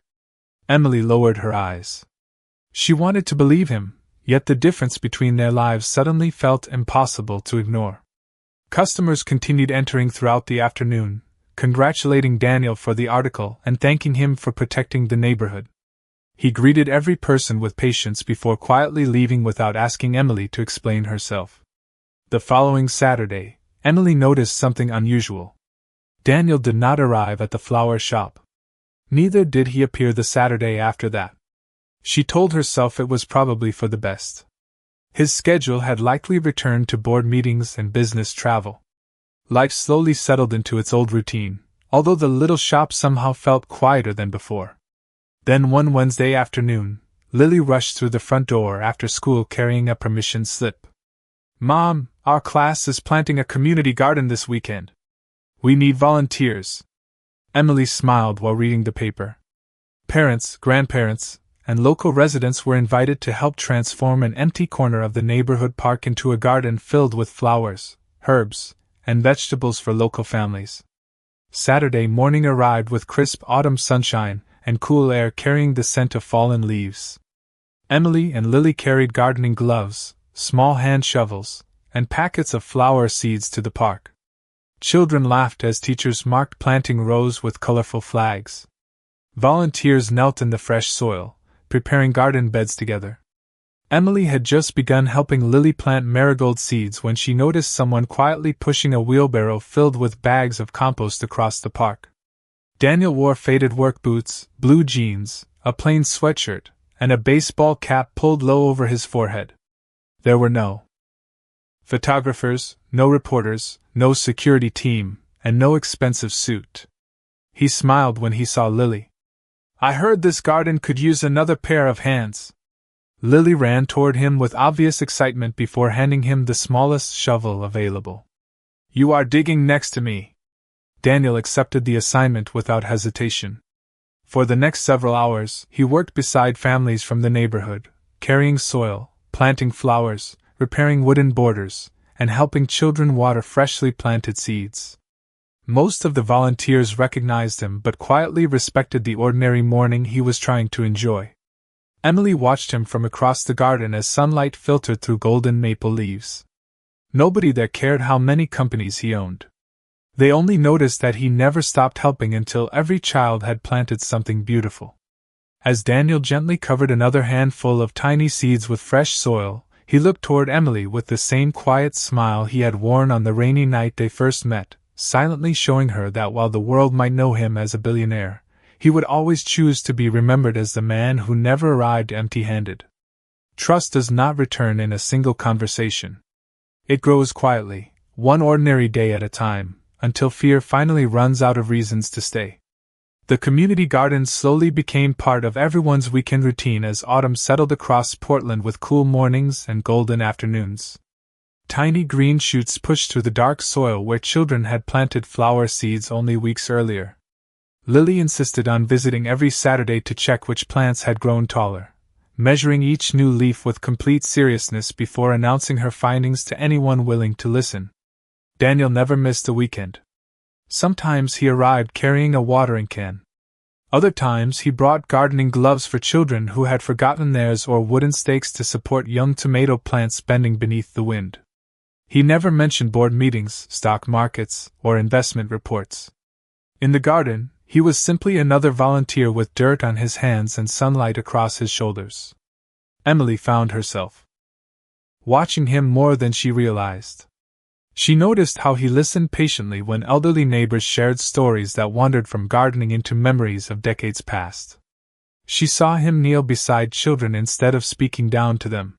Emily lowered her eyes. She wanted to believe him, yet the difference between their lives suddenly felt impossible to ignore. Customers continued entering throughout the afternoon, congratulating Daniel for the article and thanking him for protecting the neighborhood. He greeted every person with patience before quietly leaving without asking Emily to explain herself. The following Saturday, Emily noticed something unusual. Daniel did not arrive at the flower shop. Neither did he appear the Saturday after that. She told herself it was probably for the best. His schedule had likely returned to board meetings and business travel. Life slowly settled into its old routine, although the little shop somehow felt quieter than before. Then one Wednesday afternoon, Lily rushed through the front door after school carrying a permission slip. "Mom, our class is planting a community garden this weekend. We need volunteers." Emily smiled while reading the paper. Parents, grandparents, and local residents were invited to help transform an empty corner of the neighborhood park into a garden filled with flowers, herbs, and vegetables for local families. Saturday morning arrived with crisp autumn sunshine and cool air carrying the scent of fallen leaves. Emily and Lily carried gardening gloves, small hand shovels, and packets of flower seeds to the park. Children laughed as teachers marked planting rows with colorful flags. Volunteers knelt in the fresh soil, preparing garden beds together. Emily had just begun helping Lily plant marigold seeds when she noticed someone quietly pushing a wheelbarrow filled with bags of compost across the park. Daniel wore faded work boots, blue jeans, a plain sweatshirt, and a baseball cap pulled low over his forehead. There were no photographers, no reporters, no security team, and no expensive suit. He smiled when he saw Lily. "I heard this garden could use another pair of hands." Lily ran toward him with obvious excitement before handing him the smallest shovel available. "You are digging next to me." Daniel accepted the assignment without hesitation. For the next several hours, he worked beside families from the neighborhood, carrying soil, planting flowers, repairing wooden borders, and helping children water freshly planted seeds. Most of the volunteers recognized him but quietly respected the ordinary morning he was trying to enjoy. Emily watched him from across the garden as sunlight filtered through golden maple leaves. Nobody there cared how many companies he owned. They only noticed that he never stopped helping until every child had planted something beautiful. As Daniel gently covered another handful of tiny seeds with fresh soil, he looked toward Emily with the same quiet smile he had worn on the rainy night they first met, silently showing her that while the world might know him as a billionaire, he would always choose to be remembered as the man who never arrived empty-handed. Trust does not return in a single conversation. It grows quietly, one ordinary day at a time, until fear finally runs out of reasons to stay. The community garden slowly became part of everyone's weekend routine as autumn settled across Portland with cool mornings and golden afternoons. Tiny green shoots pushed through the dark soil where children had planted flower seeds only weeks earlier. Lily insisted on visiting every Saturday to check which plants had grown taller, measuring each new leaf with complete seriousness before announcing her findings to anyone willing to listen. Daniel never missed a weekend. Sometimes he arrived carrying a watering can. Other times he brought gardening gloves for children who had forgotten theirs or wooden stakes to support young tomato plants bending beneath the wind. He never mentioned board meetings, stock markets, or investment reports. In the garden, he was simply another volunteer with dirt on his hands and sunlight across his shoulders. Emily found herself watching him more than she realized. She noticed how he listened patiently when elderly neighbors shared stories that wandered from gardening into memories of decades past. She saw him kneel beside children instead of speaking down to them.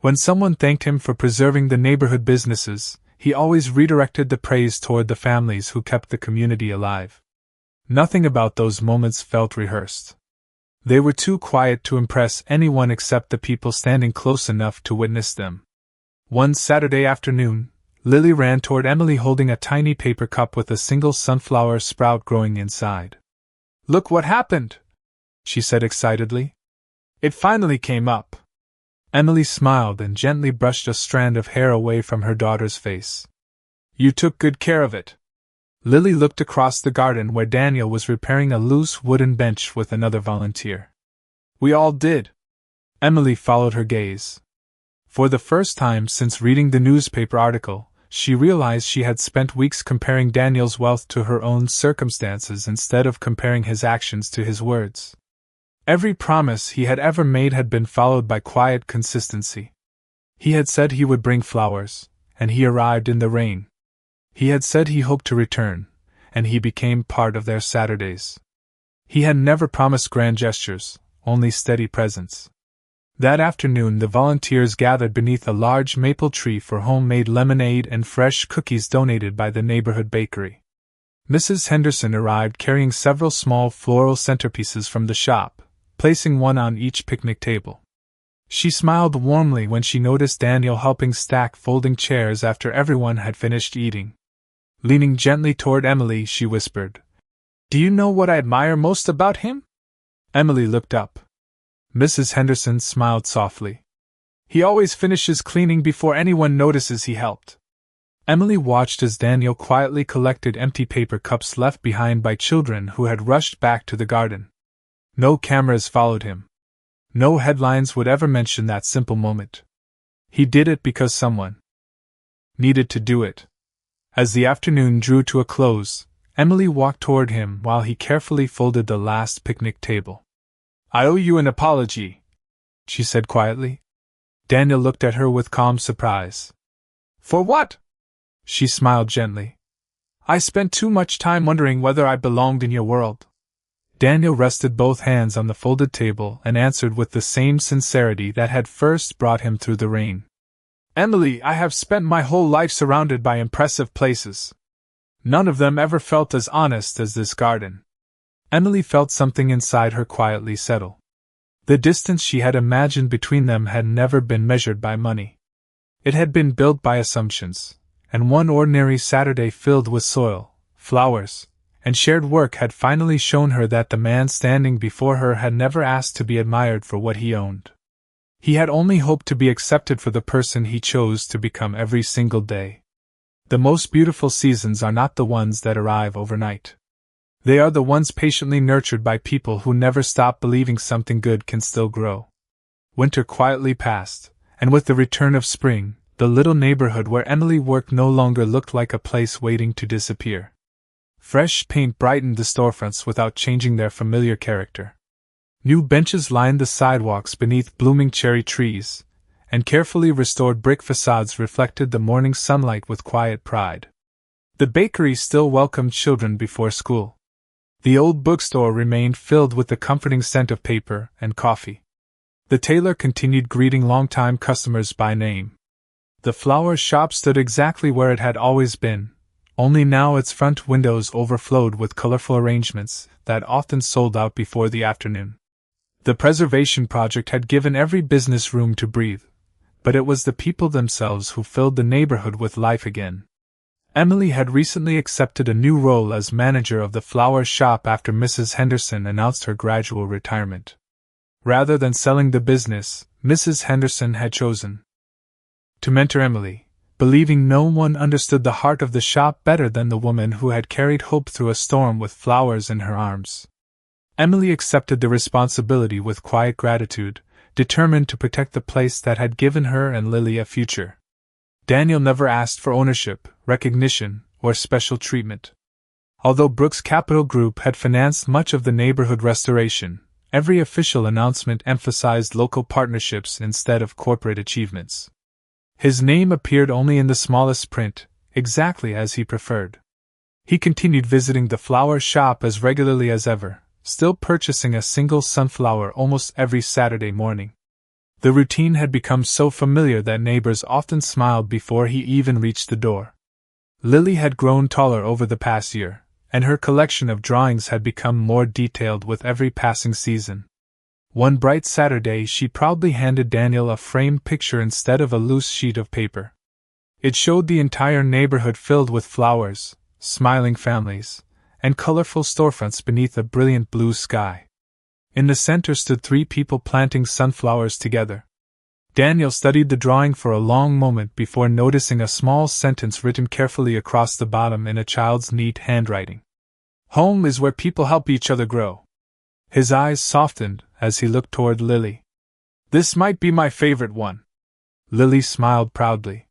When someone thanked him for preserving the neighborhood businesses, he always redirected the praise toward the families who kept the community alive. Nothing about those moments felt rehearsed. They were too quiet to impress anyone except the people standing close enough to witness them. One Saturday afternoon, Lily ran toward Emily holding a tiny paper cup with a single sunflower sprout growing inside. "Look what happened!" she said excitedly. "It finally came up." Emily smiled and gently brushed a strand of hair away from her daughter's face. "You took good care of it." Lily looked across the garden where Daniel was repairing a loose wooden bench with another volunteer. "We all did." Emily followed her gaze. For the first time since reading the newspaper article, she realized she had spent weeks comparing Daniel's wealth to her own circumstances instead of comparing his actions to his words. Every promise he had ever made had been followed by quiet consistency. He had said he would bring flowers, and he arrived in the rain. He had said he hoped to return, and he became part of their Saturdays. He had never promised grand gestures, only steady presence. That afternoon the volunteers gathered beneath a large maple tree for homemade lemonade and fresh cookies donated by the neighborhood bakery. Mrs. Henderson arrived carrying several small floral centerpieces from the shop, placing one on each picnic table. She smiled warmly when she noticed Daniel helping stack folding chairs after everyone had finished eating. Leaning gently toward Emily, she whispered, "Do you know what I admire most about him?" Emily looked up. Mrs. Henderson smiled softly. "He always finishes cleaning before anyone notices he helped." Emily watched as Daniel quietly collected empty paper cups left behind by children who had rushed back to the garden. No cameras followed him. No headlines would ever mention that simple moment. He did it because someone needed to do it. As the afternoon drew to a close, Emily walked toward him while he carefully folded the last picnic table. "I owe you an apology," she said quietly. Daniel looked at her with calm surprise. "For what?" She smiled gently. "I spent too much time wondering whether I belonged in your world." Daniel rested both hands on the folded table and answered with the same sincerity that had first brought him through the rain. "Emily, I have spent my whole life surrounded by impressive places. None of them ever felt as honest as this garden." Emily felt something inside her quietly settle. The distance she had imagined between them had never been measured by money. It had been built by assumptions, and one ordinary Saturday filled with soil, flowers, and shared work had finally shown her that the man standing before her had never asked to be admired for what he owned. He had only hoped to be accepted for the person he chose to become every single day. The most beautiful seasons are not the ones that arrive overnight. They are the ones patiently nurtured by people who never stop believing something good can still grow. Winter quietly passed, and with the return of spring, the little neighborhood where Emily worked no longer looked like a place waiting to disappear. Fresh paint brightened the storefronts without changing their familiar character. New benches lined the sidewalks beneath blooming cherry trees, and carefully restored brick facades reflected the morning sunlight with quiet pride. The bakery still welcomed children before school. The old bookstore remained filled with the comforting scent of paper and coffee. The tailor continued greeting longtime customers by name. The flower shop stood exactly where it had always been, only now its front windows overflowed with colorful arrangements that often sold out before the afternoon. The preservation project had given every business room to breathe, but it was the people themselves who filled the neighborhood with life again. Emily had recently accepted a new role as manager of the flower shop after Mrs. Henderson announced her gradual retirement. Rather than selling the business, Mrs. Henderson had chosen to mentor Emily, believing no one understood the heart of the shop better than the woman who had carried hope through a storm with flowers in her arms. Emily accepted the responsibility with quiet gratitude, determined to protect the place that had given her and Lily a future. Daniel never asked for ownership, recognition, or special treatment. Although Brooks Capital Group had financed much of the neighborhood restoration, every official announcement emphasized local partnerships instead of corporate achievements. His name appeared only in the smallest print, exactly as he preferred. He continued visiting the flower shop as regularly as ever, still purchasing a single sunflower almost every Saturday morning. The routine had become so familiar that neighbors often smiled before he even reached the door. Lily had grown taller over the past year, and her collection of drawings had become more detailed with every passing season. One bright Saturday she proudly handed Daniel a framed picture instead of a loose sheet of paper. It showed the entire neighborhood filled with flowers, smiling families, and colorful storefronts beneath a brilliant blue sky. In the center stood 3 people planting sunflowers together. Daniel studied the drawing for a long moment before noticing a small sentence written carefully across the bottom in a child's neat handwriting. "Home is where people help each other grow." His eyes softened as he looked toward Lily. "This might be my favorite one." Lily smiled proudly.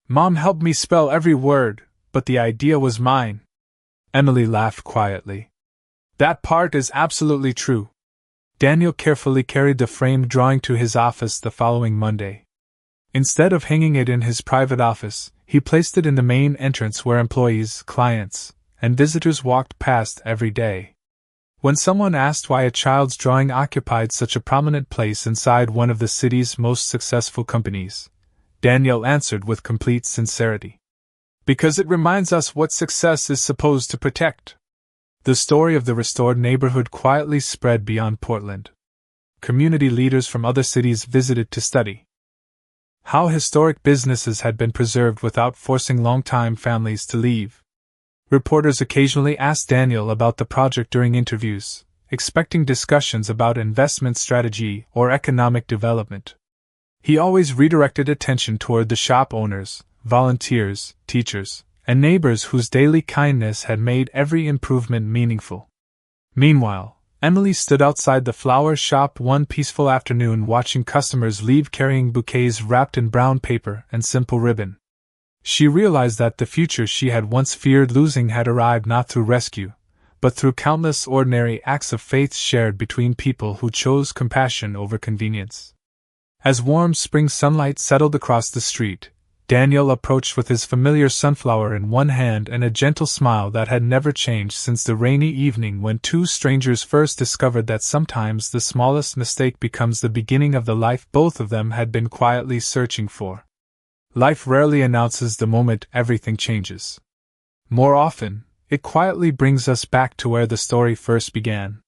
"Mom helped me spell every word, but the idea was mine." Emily laughed quietly. "That part is absolutely true." Daniel carefully carried the framed drawing to his office the following Monday. Instead of hanging it in his private office, he placed it in the main entrance where employees, clients, and visitors walked past every day. When someone asked why a child's drawing occupied such a prominent place inside one of the city's most successful companies, Danielle answered with complete sincerity. Because it reminds us what success is supposed to protect. The story of the restored neighborhood quietly spread beyond Portland. Community leaders from other cities visited to study how historic businesses had been preserved without forcing longtime families to leave. Reporters occasionally asked Daniel about the project during interviews, expecting discussions about investment strategy or economic development. He always redirected attention toward the shop owners, volunteers, teachers, and neighbors whose daily kindness had made every improvement meaningful. Meanwhile, Emily stood outside the flower shop one peaceful afternoon watching customers leave carrying bouquets wrapped in brown paper and simple ribbon. She realized that the future she had once feared losing had arrived not through rescue, but through countless ordinary acts of faith shared between people who chose compassion over convenience. As warm spring sunlight settled across the street, Daniel approached with his familiar sunflower in one hand and a gentle smile that had never changed since the rainy evening when two strangers first discovered that sometimes the smallest mistake becomes the beginning of the life both of them had been quietly searching for. Life rarely announces the moment everything changes. More often, it quietly brings us back to where the story first began.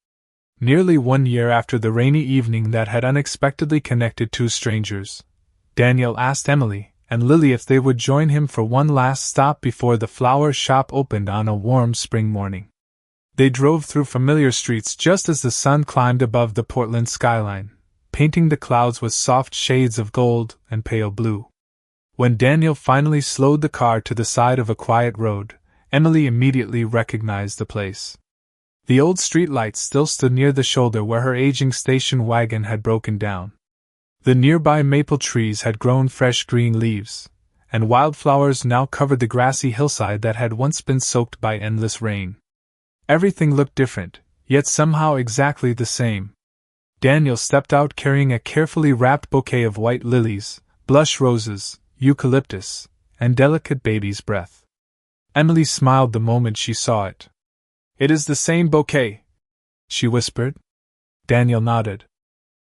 Nearly 1 year after the rainy evening that had unexpectedly connected two strangers, Daniel asked Emily and Lily if they would join him for one last stop before the flower shop opened on a warm spring morning. They drove through familiar streets just as the sun climbed above the Portland skyline, painting the clouds with soft shades of gold and pale blue. When Daniel finally slowed the car to the side of a quiet road, Emily immediately recognized the place. The old streetlight still stood near the shoulder where her aging station wagon had broken down. The nearby maple trees had grown fresh green leaves, and wildflowers now covered the grassy hillside that had once been soaked by endless rain. Everything looked different, yet somehow exactly the same. Daniel stepped out carrying a carefully wrapped bouquet of white lilies, blush roses, eucalyptus, and delicate baby's breath. Emily smiled the moment she saw it. "It is the same bouquet," she whispered. Daniel nodded.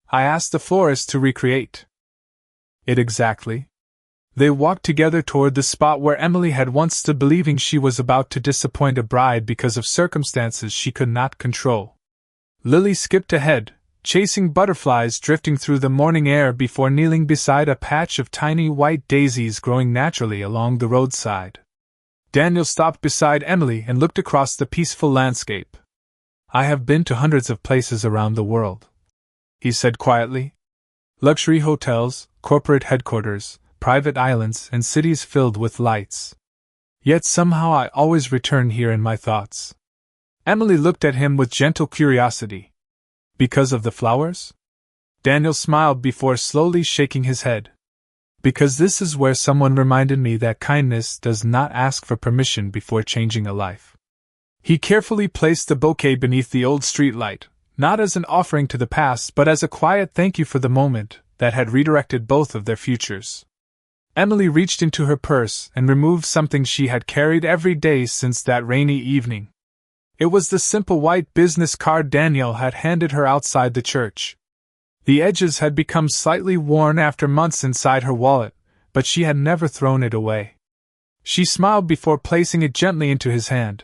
"I asked the florist to recreate it exactly." They walked together toward the spot where Emily had once stood believing she was about to disappoint a bride because of circumstances she could not control. Lily skipped ahead, chasing butterflies drifting through the morning air before kneeling beside a patch of tiny white daisies growing naturally along the roadside. Daniel stopped beside Emily and looked across the peaceful landscape. "I have been to hundreds of places around the world," he said quietly. "Luxury hotels, corporate headquarters, private islands, and cities filled with lights. Yet somehow I always return here in my thoughts." Emily looked at him with gentle curiosity. "Because of the flowers?" Daniel smiled before slowly shaking his head. "Because this is where someone reminded me that kindness does not ask for permission before changing a life." He carefully placed the bouquet beneath the old streetlight, not as an offering to the past but as a quiet thank you for the moment that had redirected both of their futures. Emily reached into her purse and removed something she had carried every day since that rainy evening. It was the simple white business card Daniel had handed her outside the church. The edges had become slightly worn after months inside her wallet, but she had never thrown it away. She smiled before placing it gently into his hand.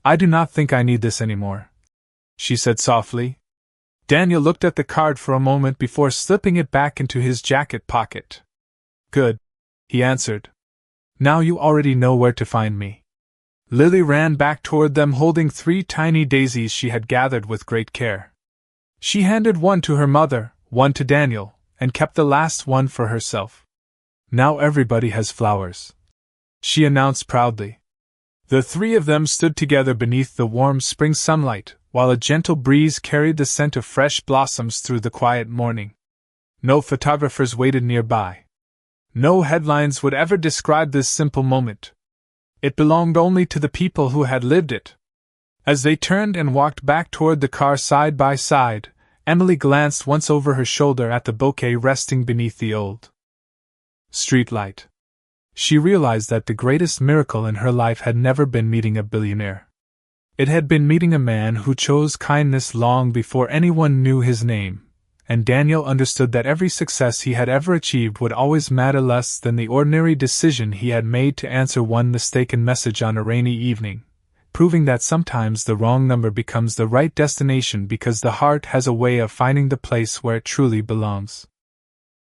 "I do not think I need this anymore," she said softly. Daniel looked at the card for a moment before slipping it back into his jacket pocket. "Good," he answered. "Now you already know where to find me." Lily ran back toward them holding 3 tiny daisies she had gathered with great care. She handed one to her mother, one to Daniel, and kept the last one for herself. "Now everybody has flowers," she announced proudly. The 3 of them stood together beneath the warm spring sunlight, while a gentle breeze carried the scent of fresh blossoms through the quiet morning. No photographers waited nearby. No headlines would ever describe this simple moment. It belonged only to the people who had lived it. As they turned and walked back toward the car side by side, Emily glanced once over her shoulder at the bouquet resting beneath the old streetlight. She realized that the greatest miracle in her life had never been meeting a billionaire. It had been meeting a man who chose kindness long before anyone knew his name, and Daniel understood that every success he had ever achieved would always matter less than the ordinary decision he had made to answer one mistaken message on a rainy evening, proving that sometimes the wrong number becomes the right destination because the heart has a way of finding the place where it truly belongs.